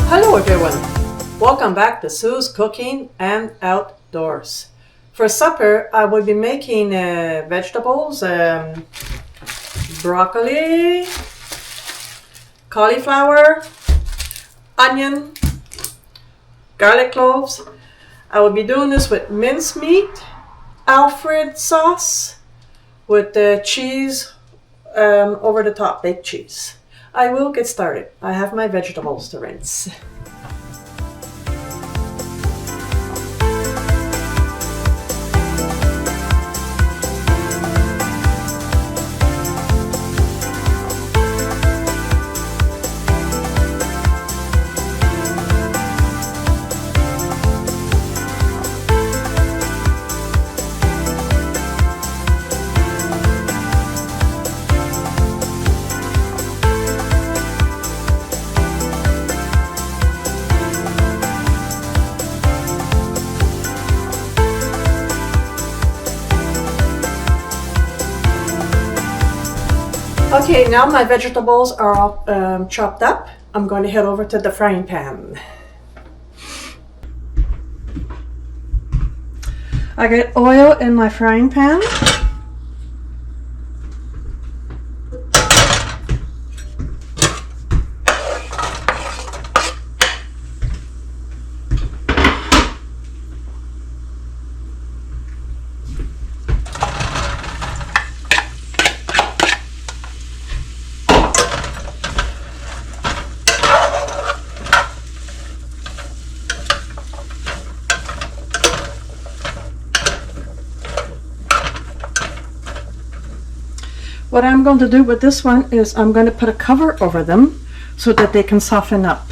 Hello everyone, welcome back to Sue's Cooking and Outdoors. For supper I will be making vegetables, broccoli, cauliflower, onion, garlic cloves. I will be doing this with mincemeat, Alfred sauce, with cheese, over the top baked cheese. I will get started. I have my vegetables to rinse. Okay, now my vegetables are all chopped up. I'm going to head over to the frying pan. I got oil in my frying pan. What I'm going to do with this one is I'm going to put a cover over them so that they can soften up.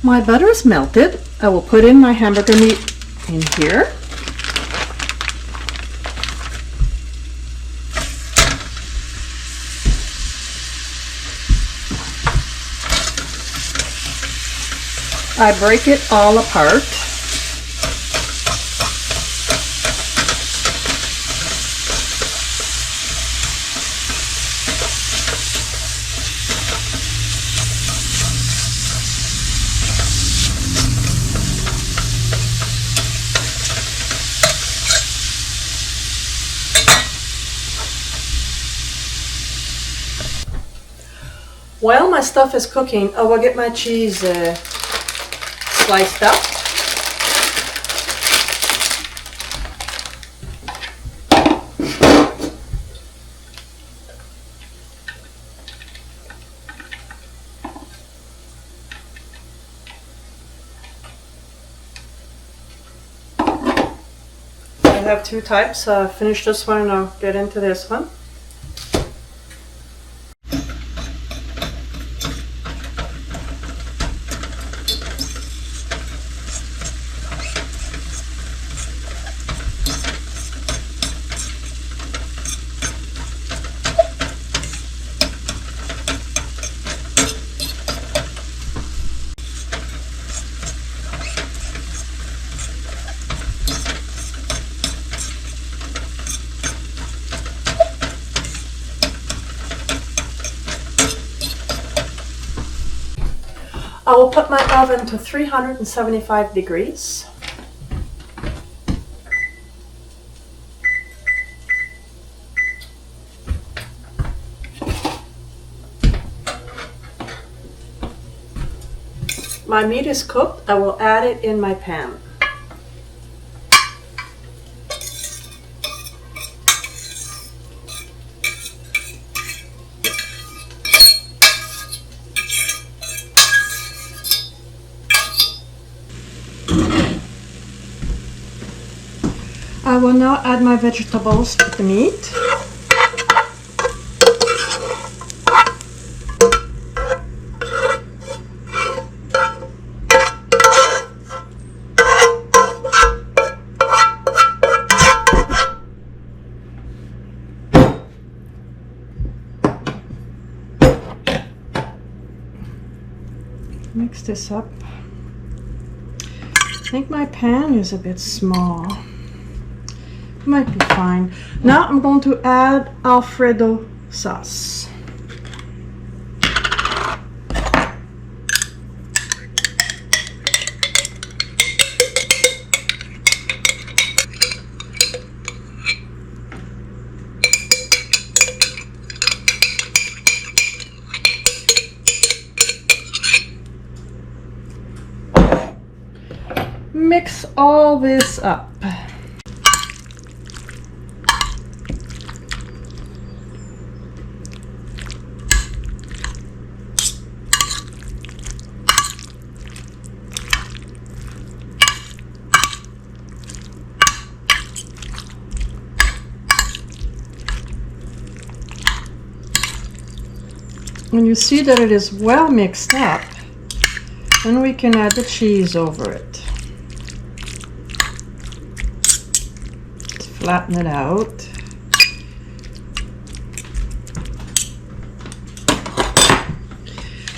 My butter is melted. I will put in my hamburger meat in here. I break it all apart. While my stuff is cooking, I will get my cheese sliced up. I have two types. Finish this one and I'll get into this one. I will put my oven to 375 degrees. my meat is cooked, I will add it in my pan. I will now add my vegetables with the meat. Mix this up. I think my pan is a bit small. Might be fine. Now I'm going to add Alfredo sauce. Mix all this up. When you see that it is well mixed up, then we can add the cheese over it. Let's flatten it out.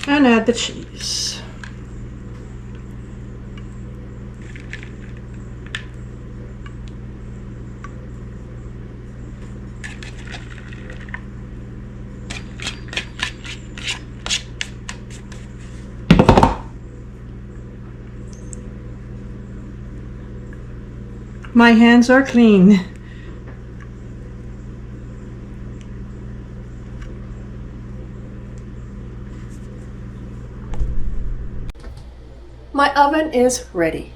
And add the cheese. My hands are clean. My oven is ready.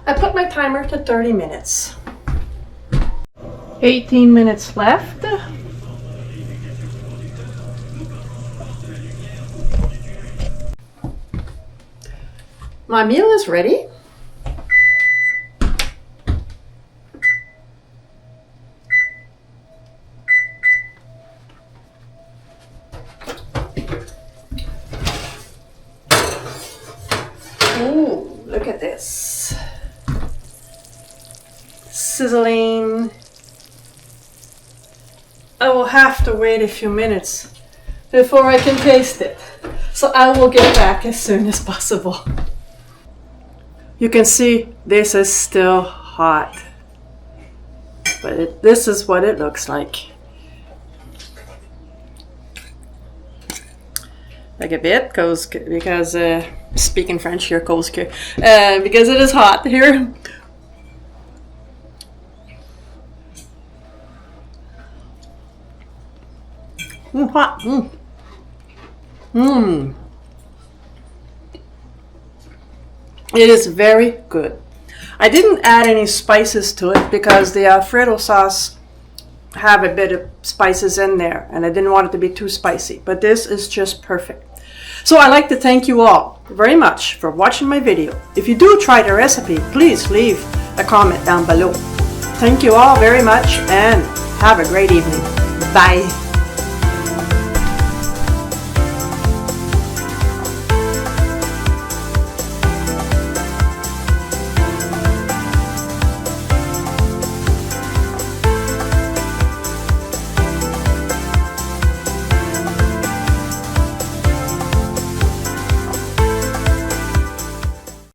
I put my timer to 30 minutes. 18 minutes left. My meal is ready. Ooh, look at this. Sizzling. I will have to wait a few minutes before I can taste it. So I will get back as soon as possible. You can see this is still hot, but this is what it looks like. Like a bit, because speaking French here, because it is hot here. Hot. It is very good. I didn't add any spices to it because the Alfredo sauce have a bit of spices in there and I didn't want it to be too spicy, but this is just perfect. So I'd like to thank you all very much for watching my video. If you do try the recipe, please leave a comment down below. Thank you all very much and have a great evening. Bye.